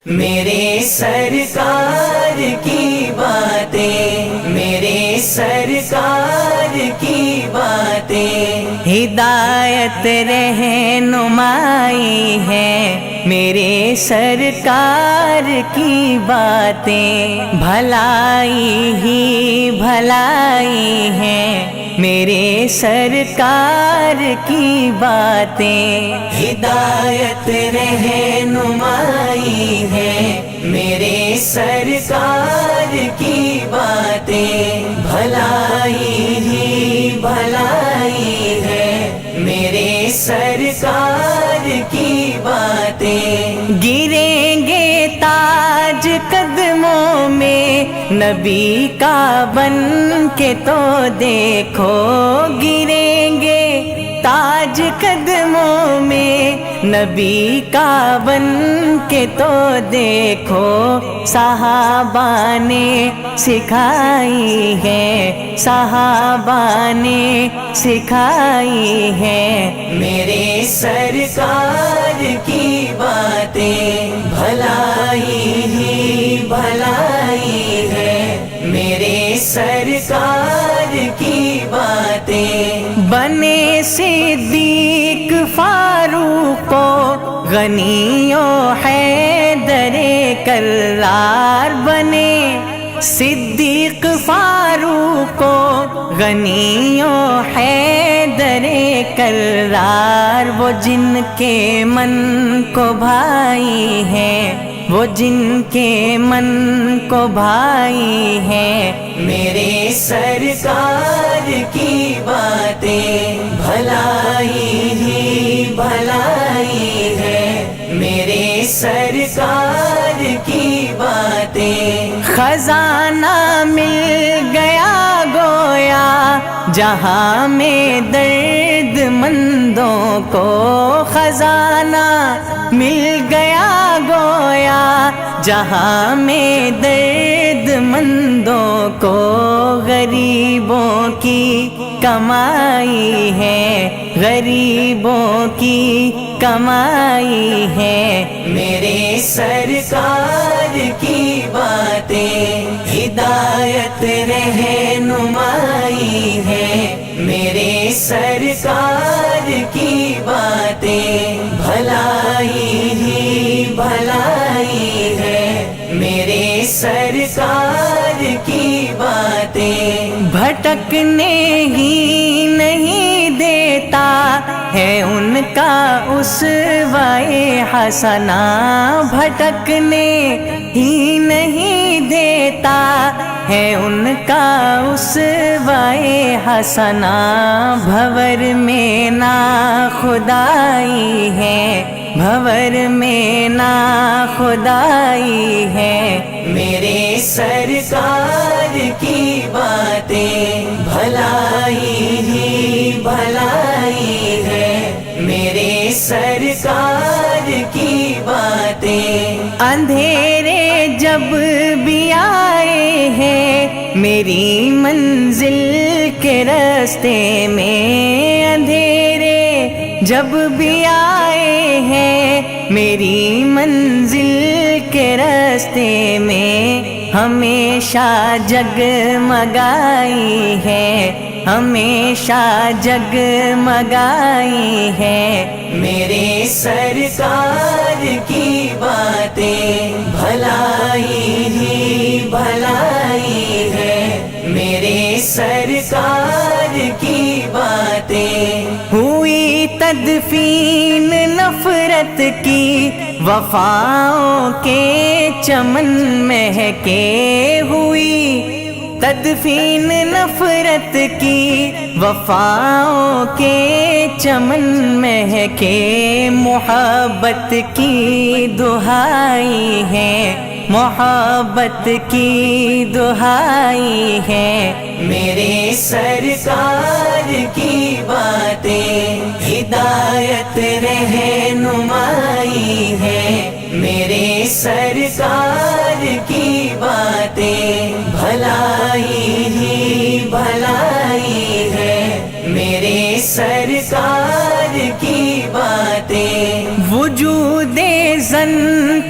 میرے سرکار کی باتیں، میرے سرکار کی باتیں ہدایت رہنمائی ہے، میرے سرکار کی باتیں بھلائی ہی بھلائی ہے، میرے سرکار کی باتیں ہدایت رہنمائی ہے، میرے سرکار کی باتیں بھلائی ہی بھلائی ہے، میرے سرکار کی باتیں گریں گے تاج قدموں میں نبی کا بن کے تو دیکھو، گریں گے تاج قدموں میں نبی کا بن کے تو دیکھو، صحابہ نے سکھائی ہے، صحابہ نے سکھائی ہے، میرے سرکار کی باتیں بھلائی ہی بھلائی ہے، میرے سرکار کی باتیں بنے صدیق فاروق و غنی و حیدر کرار، بنے صدیق فاروق و غنی و حیدر کرار، وہ جن کے من کو بھائی ہے، وہ جن کے من کو بھائی ہے، میرے سرکار کی باتیں بھلائی ہی بھلائی ہے، میرے سرکار کی باتیں خزانہ مل گیا گویا جہاں میں درد مندوں کو، خزانہ مل گیا گویا جہاں میں درد مندوں کو، غریبوں کی کمائی ہے، غریبوں کی کمائی ہے، میرے سرکار کی باتیں ہدایت رہنمائی ہے، میرے سرکار کی باتیں بھلائی ہی بھلائی ہے، میرے سرکار کی باتیں بھٹکنے ہی نہیں دیتا ہے ان کا اسوہ حسنہ، بھٹکنے ہی نہیں دیتا ہے ان کا اسوہ حسنہ، بھور میں نا خدائی ہے، بھور میں نا خدائی ہے، میرے سرکار کی باتیں بھلائی ہی بھلائی ہے، میرے سرکار کی باتیں اندھیرے جب بھی آئے ہیں میری منزل کے راستے میں، اندھیرے جب بھی آئے ہیں میری منزل کے راستے میں، ہمیشہ جگمگائی ہے، ہمیشہ جگمگائی ہے، میرے سرکار کی باتیں بھلائی ہی بھلائی ہے، میرے سرکار کی باتیں ہوئی تدفین نفرت کی وفاؤں کے چمن مہکے، ہوئی تدفین نفرت کی وفاؤں کے چمن مہکے، محبت کی دہائی ہے، محبت کی دہائی ہے، میرے سرکار کی باتیں ہدایت رہنمائی ہے، میرے سرکار کی باتیں بھلائی ہی بھلائی ہے، میرے سرکار کی باتیں وجود زن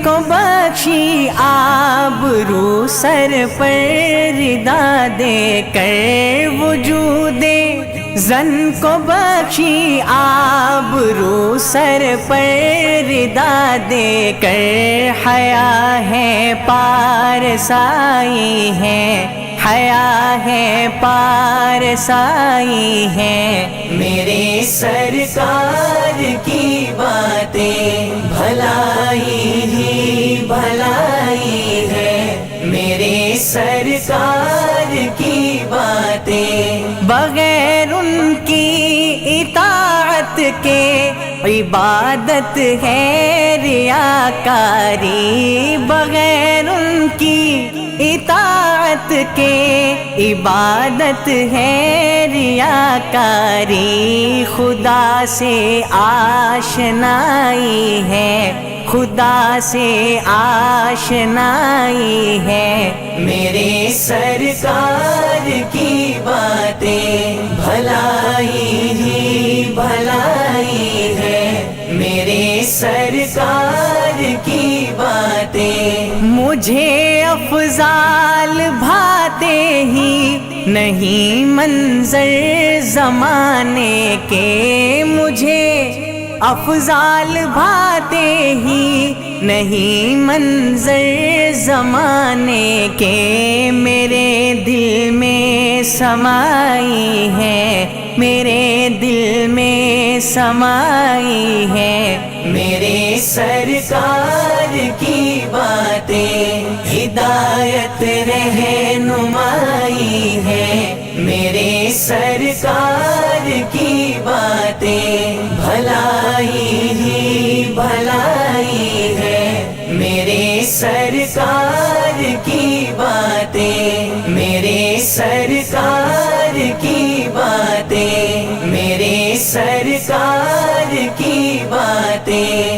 کو بخش بخشی آبرو سر پر ردا دے کر وجود زن کو بخشی آبرو سر پر ردا دے کر حیا ہے پارسائی ہے حیا ہے پارسائی ہے میرے سرکار کی باتیں بھلائی ہی بھلائی ہے میرے سرکار کی باتیں بغیر ان کی اطاعت کے عبادت ہے ریاکاری بغیر ان کی اطاعت کے عبادت ہے ریاکاری خدا سے آشنائی ہے خدا سے آشنائی ہے میرے سرکار کی باتیں بھلائی ہی بھلائی ہے میرے سرکار کی باتیں مجھے افضال بھاتے ہی نہیں منظر زمانے کے مجھے افضال بھاتے ہی نہیں منظر زمانے کے میرے دل میں سمائی ہے میرے دل میں سمائی ہے میرے سرکار کی باتیں ہدایت رہنمائی ہے میرے سرکار کی باتیں بھلائی ہی بھلائی ہے میرے سرکار کی باتیں میرے سرکار کی باتیں میرے سرکار کی باتیں